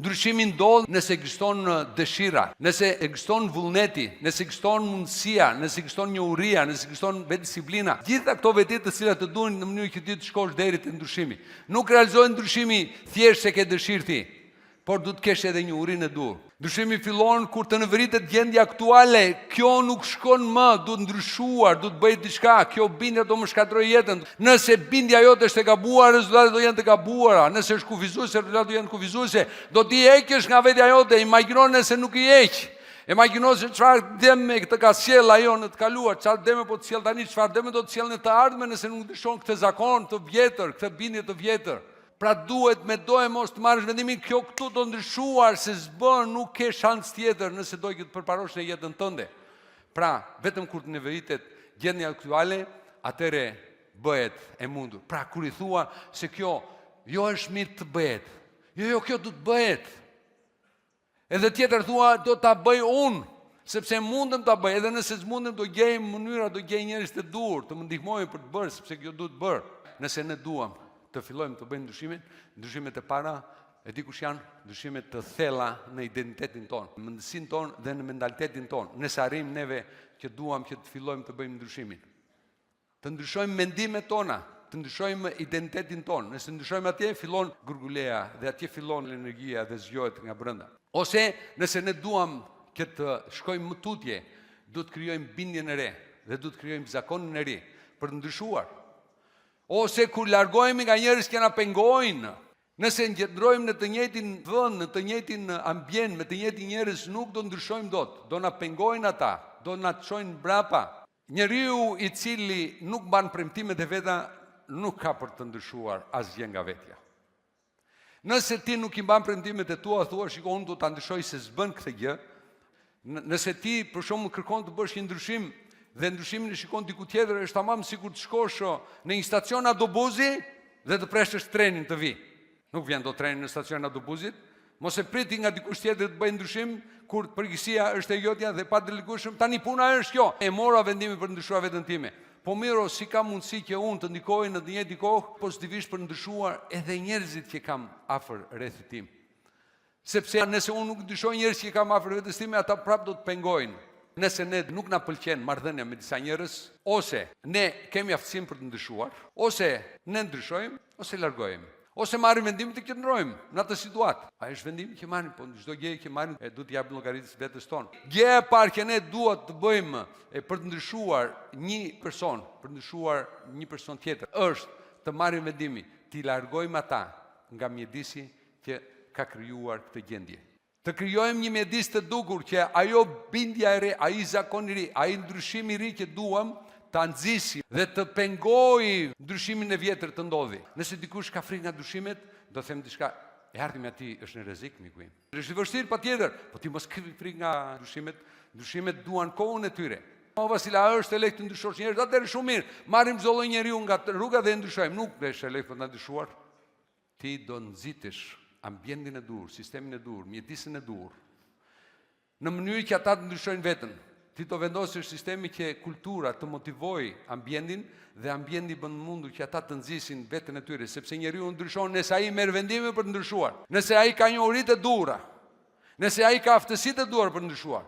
Ndryshimi ndodh nëse ekziston dëshira, nëse ekziston vullneti, nëse ekziston mundësia, nëse ekziston njohuria, nëse ekziston vetëdisiplina. Gjitha këto veti të cilat të duan në mënyrë që ti të shkosh deri te ndryshimi. Nuk realizohet ndryshimi thjesht se ke dëshirë ti, por duhet të kesh edhe njohurinë e duhur. Ndryshimi fillon kur të nëvëritet gjendja aktuale. Kjo nuk shkon më, duhet ndryshuar, duhet bëhet diçka. Kjo bindje do më shkatërrojë jetën. Nëse bindja jote është e gabuar, rezultatet do jenë të gabuara. Nëse është kufizuese, rezultatet do jenë kufizuese. Do t'i heqësh nga vetja jote, imagjino nëse nuk i heq. Imagjino se çfarë dëme të ka sjell ajo në të kaluar, çfarë dëme po të sjell tani, çfarë dëme do të sjell në të ardhmen nëse nuk ndryshon këtë zakon të vjetër, këtë bindje të vjetër. Pra duhet me do e mos të marrësh vendimin, kjo këtu do ndryshuar, se s'bën, nuk ke shans tjetër nëse do të përparosh në jetën tënde. Pra, vetëm kur të neveritet gjendja aktuale, atëre bëhet e mundur. Pra, kur i thua se kjo jo është mirë të bëhet, jo, kjo do të bëhet. Edhe tjetër thua, do ta bëj unë, sepse mundem ta bëj, edhe nëse s'mundem do gjej mënyra, do gjej njerëz të dur, të më ndihmojnë për të bërë, sepse kjo duhet bërë. Nëse ne duam të fillojmë të bëjmë ndryshimet e para, e di kush janë, ndryshimet të thella në identitetin tonë, në mendësinë tonë dhe në mentalitetin tonë. Nëse arrijmë neve që duam që të fillojmë të bëjmë ndryshimin, të ndryshojmë mendimet tona, të ndryshojmë identitetin tonë. Nëse ndryshojmë atje, fillon gurguleja dhe atje fillon energjia dhe zgjohet nga brenda. Ose nëse ne duam që të shkojmë më tutje, duhet të krijojmë bindjen e re dhe duhet të krijojmë zakonin e ri për të ndryshuar. Ose kur largohemi nga njerëz që na pengojnë, nëse ngjendrojmë në të njëjtin vend, në të njëjtin ambient, me të njëjtin njerëz, nuk do ndryshojmë dot. Do na pengojnë ata, do na çojnë mbrapa. Njeriu i cili nuk mban premtimet e veta, nuk ka për të ndryshuar asgjë nga vetja. Nëse ti nuk i mban premtimet e tua, thua shiko unë do ta ndryshoj se s'bën këtë gjë. Nëse ti për shembull kërkon të bësh një ndryshim dhe ndryshimin e shikon diku tjetër, është tamam sikur të shkosh në një stacion autobusi dhe të preshësh trenin të vi. Nuk vjen do treni në stacion autobusit, mos e priti nga dikush tjetër të bëjë ndryshim kur përgjegjësia është e jotja dhe pa delegueshëm. Tani puna është kjo. E mora vendimin për të ndryshuar veten time. Po mirë, si ka mundësi që unë të ndikoj në të njëjtin kohë pozitivisht për të ndryshuar edhe njerëzit që kam afër rrethit tim. Sepse nëse unë nuk ndryshoj njerëzit që kam afër vetes time, ata prapë do të pengojnë. Nëse ne nuk na pëlqen marrëdhënia me disa njerëz, ose ne kemi aftësinë për të ndryshuar, ose ne ndryshojmë, ose largohemi, ose marrim vendim të qëndrojmë në atë situatë. Ai është vendimi që marrim, po çdo gjë që marrim e duhet të japim llogaritës vetes tonë. Gjëja e parë që ne duhet të bëjmë për të ndryshuar një person tjetër, është të marrim vendimin, të largojmë ata nga mjedisi që ka krijuar këtë gjendje. Të krijojmë një mjedis të dukur që ajo bindja e re, ai zakoni i ri, ai ndryshimi i ri që duam ta nxisim dhe të pengojë ndryshimin e vjetër të ndodhi. Nëse dikush ka frikë nga ndryshimet, do të them diçka, e ardhmja e tij është në rrezik, miku im. Është i vështirë patjetër, po ti mos ke frikë nga ndryshimet. Ndryshimet duan kohën e tyre. O Vasila, është e lehtë të ndryshosh njerëz, atëherë shumë mirë. Marrim çdo lloj njeriu nga rruga dhe e ndryshojmë. Nuk është e lehtë për ta ndryshuar. Ti do nxitesh ambientin e dur, sistemin e dur, mjedisin e dur, në mënyrë që ata të ndryshojnë veten. Ti do vendosësh sistemi që kultura të motivojë ambientin dhe ambienti bën mundur që ata të nxisin veten e tyre, sepse njeriu ndryshon nëse ai merr vendime për të ndryshuar, nëse ai ka njohuritë e duhura, nëse ai ka aftësitë e duhura për të ndryshuar,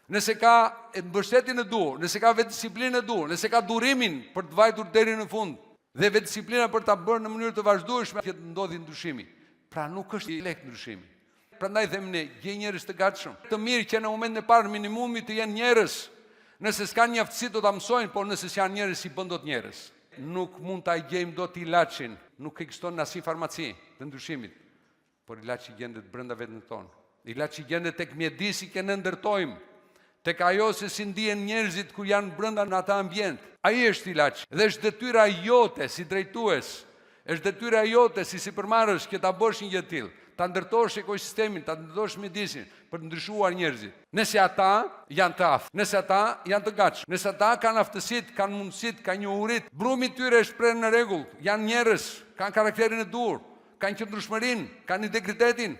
nëse ka mbështetjen e duhur, nëse ka vetëdisiplinën e duhur, nëse ka durimin për të vajtur deri në fund dhe vetëdisiplina për ta bërë në mënyrë të vazhdueshme që të ndodhi ndryshimi. Pra nuk është i lehtë ndryshimi. Prandaj them ne, gjej njerëz të gatshëm. Të mirë që në momentin e parë minimumi të jenë njerëz. Nëse s'kan një aftësi do ta mësojnë, por nëse s'janë njerëz si bën dot njerëz. Nuk mund ta gjejmë dot ilaçin. Nuk ekziston asnjë farmaci të ndryshimit. Por ilaçi gjendet brenda vetën tonë. Ilaçi gjendet tek mjedisi që ne ndërtojmë. Tek ajo se si ndihen njerëzit kur janë brenda në atë ambient. Ai është ilaçi. Dhe është detyra jote si drejtues. Është detyra jote si sipërmarrës që ta bësh një gjë të tillë, ta ndërtosh ekosistemin, ta ndërtosh mjedisin për të ndryshuar njerëzit. Nëse ata janë të aftë, nëse ata janë të gatshëm, nëse ata kanë aftësitë, kanë mundësitë, kanë njohuritë, brumi i tyre është prerë në rregull, janë njerëz, kanë karakterin e dur, kanë qëndrueshmërinë, kanë integritetin,